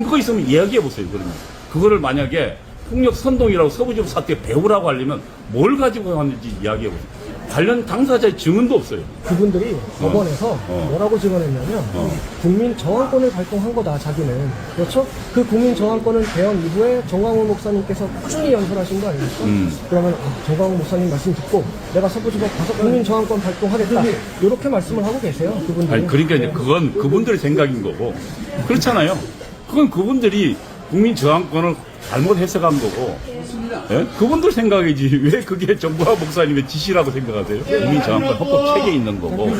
그거 있으면 이야기해 보세요. 그러면 그거를 만약에 폭력 선동이라고 서부지법 사태 배우라고 하려면 뭘 가지고 왔는지 이야기해 보세요. 관련 당사자의 증언도 없어요. 그분들이 법원에서 뭐라고 증언했냐면 국민 저항권을 발동한 거다 자기는. 그렇죠? 그 국민 저항권은 개헌 이후에 정광훈 목사님께서 꾸준히 연설하신 거 아닙니까? 그러면 정광훈 목사님 말씀 듣고 내가 서부지법 가서 국민 저항권 발동하겠다 이렇게 말씀을 하고 계세요. 그분들이. 아니 그러니까 이제 그건 그분들의 생각인 거고 그렇잖아요. 그건 그분들이 국민 저항권을 잘못 해석한 거고, 예? 그분들 생각이지 왜 그게 정광훈 목사님의 지시라고 생각하세요? 국민 저항권 헌법 책에 있는 거고,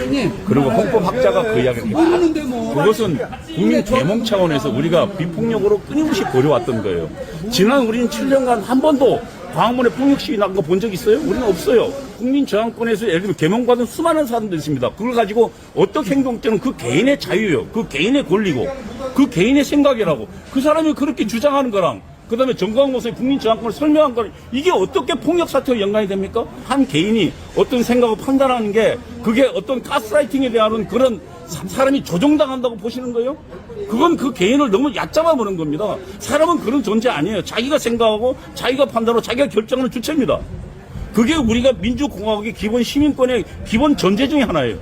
그리고 헌법학자가 그 이야기를 했고, 그것은 국민 계몽 차원에서 우리가 비폭력으로 끊임없이 벌여왔던 거예요. 지난 우리는 7년간 한 번도 광화문에 폭력 시위 난 거 본 적 있어요? 우리는 없어요. 국민 저항권에서 예를 들면 계몽받은 수많은 사람들이 있습니다. 그걸 가지고 어떻게 행동되는 그 개인의 자유예요. 그 개인의 권리고 그 개인의 생각이라고. 그 사람이 그렇게 주장하는 거랑 그 다음에 정광훈 목사님 국민 저항권을 설명한 거는 이게 어떻게 폭력 사태와 연관이 됩니까? 한 개인이 어떤 생각을 판단하는 게 그게 어떤 가스라이팅에 대한 그런 사람이 조종당한다고 보시는 거예요? 그건 그 개인을 너무 얕잡아 보는 겁니다. 사람은 그런 존재 아니에요. 자기가 생각하고 자기가 판단하고 자기가 결정하는 주체입니다. 그게 우리가 민주공화국의 기본 시민권의 기본 전제 중에 하나예요.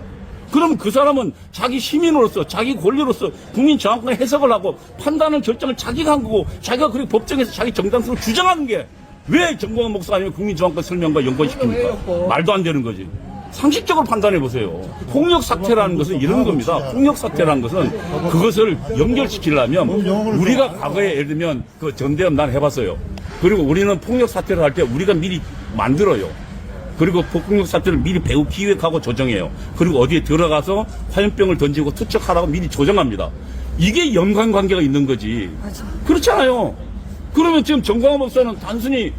그럼 그 사람은 자기 시민으로서 자기 권리로서 국민 저항권의 해석을 하고 판단을 결정을 자기가 한 거고 자기가 그리고 법정에서 자기 정당성을 주장하는 게 왜 정광훈 목사님이 국민 저항권 설명과 연관시킵니까? 말도 안 되는 거지. 상식적으로 판단해 보세요. 폭력 사태라는 것은 이런 겁니다. 폭력 사태라는 것은 그것을 연결시키려면 우리가 과거에 예를 들면 그 전대협 난 해봤어요. 그리고 우리는 폭력 사태를 할 때 우리가 미리 만들어요. 그리고 폭력 사태를 미리 배우 기획하고 조정해요. 그리고 어디에 들어가서 화염병을 던지고 투척하라고 미리 조정합니다. 이게 연관관계가 있는 거지. 그렇잖아요. 그러면 지금 정광훈 목사는 단순히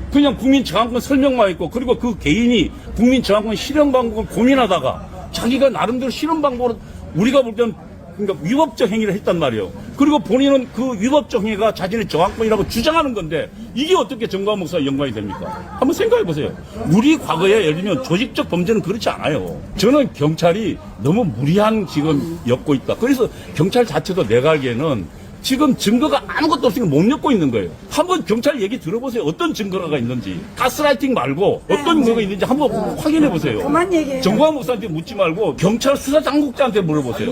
그냥 국민 저항권 설명만 했고 그리고 그 개인이 국민 저항권 실현 방법을 고민하다가 자기가 나름대로 실현 방법을 우리가 볼 때는 그러니까 위법적 행위를 했단 말이에요. 그리고 본인은 그 위법적 행위가 자신의 저항권이라고 주장하는 건데 이게 어떻게 정광훈 목사와 연관이 됩니까? 한번 생각해 보세요. 우리 과거에 예를 들면 조직적 범죄는 그렇지 않아요. 저는 경찰이 너무 무리한 지금 엮고 있다. 그래서 경찰 자체도 내가 알기에는 지금 증거가 아무것도 없으니까 못 엮고 있는 거예요. 한번 경찰 얘기 들어보세요. 어떤 증거가 있는지. 가스라이팅 말고 어떤 증거가 있는지 한번 확인해 보세요. 그만 얘기해요. 정광훈 목사한테 묻지 말고 경찰 수사당국자한테 물어보세요.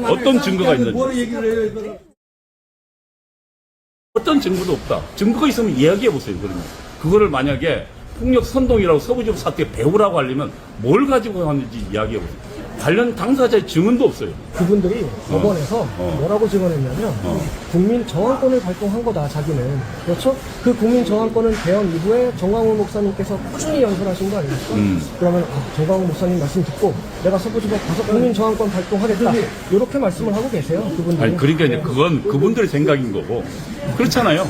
어떤 증거가 있는지. 어떤 증거도 없다. 증거가 있으면 이야기해 보세요. 그러면 그거를 만약에 폭력 선동이라고 서부지법 사태 배우라고 하려면 뭘 가지고 왔는지 이야기해 보세요. 관련 당사자의 증언도 없어요. 그분들이 법원에서 뭐라고 증언했냐면 국민 저항권을 발동한 거다 자기는. 그렇죠? 그 국민 저항권은 개헌 이후에 정광훈 목사님께서 꾸준히 연설하신 거 아닙니까? 그러면 정광훈 목사님 말씀 듣고 내가 서부지법 가서 국민 저항권 발동하겠다 이렇게 말씀을 하고 계세요. 그분들이. 아니 그러니까 이제 그건 그분들의 생각인 거고 그렇잖아요.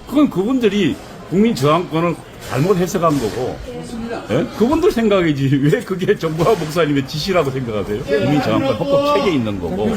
그건 그분들이 국민 저항권을 잘못 해석한 거고, 예? 그분들 생각이지 왜 그게 정광훈 목사님의 지시라고 생각하세요? 국민 저항권 헌법 책에 있는 거고,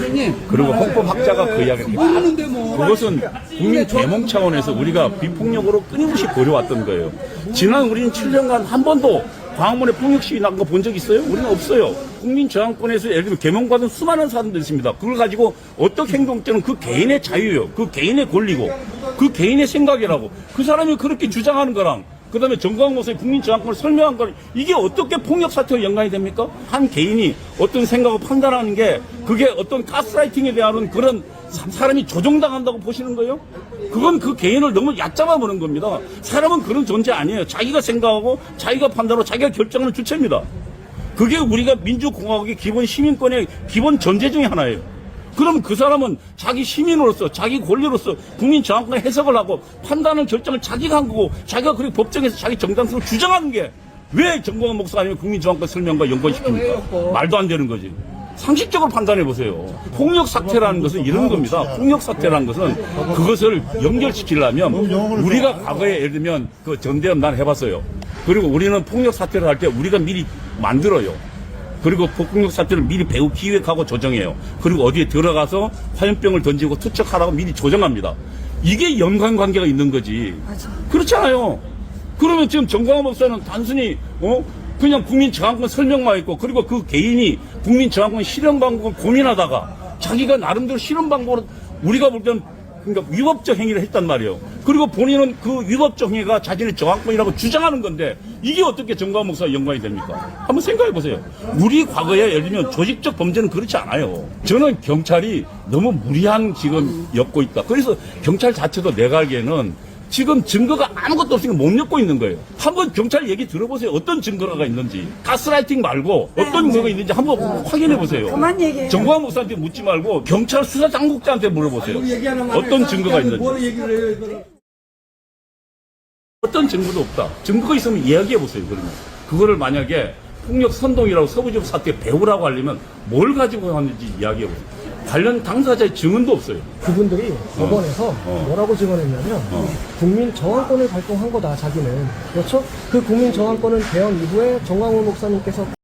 그리고 헌법학자가 그 이야기를 했고, 그것은 국민 계몽 차원에서 우리가 비폭력으로 끊임없이 벌여왔던 거예요. 지난 우리는 7년간 한 번도 광화문에 폭력 시위 난 거 본 적 있어요? 우리는 없어요. 국민 저항권에서 예를 들면 계몽받은 수많은 사람들이 있습니다. 그걸 가지고 어떻게 행동되는 그 개인의 자유예요. 그 개인의 권리고 그 개인의 생각이라고. 그 사람이 그렇게 주장하는 거랑 그 다음에 정광훈 목사님 국민 저항권을 설명한 거는 이게 어떻게 폭력 사태와 연관이 됩니까? 한 개인이 어떤 생각을 판단하는 게 그게 어떤 가스라이팅에 대한 그런 사람이 조종당한다고 보시는 거예요? 그건 그 개인을 너무 얕잡아 보는 겁니다. 사람은 그런 존재 아니에요. 자기가 생각하고 자기가 판단하고 자기가 결정하는 주체입니다. 그게 우리가 민주공화국의 기본 시민권의 기본 전제 중에 하나예요. 그럼 그 사람은 자기 시민으로서 자기 권리로서 국민 저항권의 해석을 하고 판단을 결정을 자기가 한 거고 자기가 그리고 법정에서 자기 정당성을 주장하는 게 왜 정광훈 목사님이 국민 저항권 설명과 연관시킵니까? 말도 안 되는 거지. 상식적으로 판단해 보세요. 폭력 사태라는 것은 이런 겁니다. 폭력 사태라는 것은 그것을 연결시키려면 우리가 과거에 예를 들면 그 전대협 난 해봤어요. 그리고 우리는 폭력 사태를 할 때 우리가 미리 만들어요. 그리고 폭력 사태를 미리 배우 기획하고 조정해요. 그리고 어디에 들어가서 화염병을 던지고 투척하라고 미리 조정합니다. 이게 연관관계가 있는 거지. 그렇잖아요. 그러면 지금 정광훈 목사는 단순히 그냥 국민 저항권 설명만 했고 그리고 그 개인이 국민 저항권 실현 방법을 고민하다가 자기가 나름대로 실현 방법을 우리가 볼 때는 그러니까 위법적 행위를 했단 말이에요. 그리고 본인은 그 위법적 행위가 자신의 저항권이라고 주장하는 건데 이게 어떻게 정광훈 목사와 연관이 됩니까? 한번 생각해 보세요. 우리 과거에 예를 들면 조직적 범죄는 그렇지 않아요. 저는 경찰이 너무 무리한 지금 엮고 있다. 그래서 경찰 자체도 내가 알기에는 지금 증거가 아무것도 없으니까 못 엮고 있는 거예요. 한번 경찰 얘기 들어보세요. 어떤 증거가 있는지. 가스라이팅 말고 어떤 증거가 있는지 한번 확인해 보세요. 그만 얘기해요. 정광훈 목사한테 묻지 말고 경찰 수사당국자한테 물어보세요. 어떤 증거가 있는지. 어떤 증거도 없다. 증거가 있으면 이야기해 보세요. 그러면 그거를 만약에 폭력 선동이라고 서부지법 사태 배우라고 하려면 뭘 가지고 왔는지 이야기해 보세요. 관련 당사자의 증언도 없어요. 그분들이 법원에서 뭐라고 증언했냐면 국민 저항권을 발동한 거다 자기는. 그렇죠? 그 국민 저항권은 개헌 이후에 정광훈 목사님께서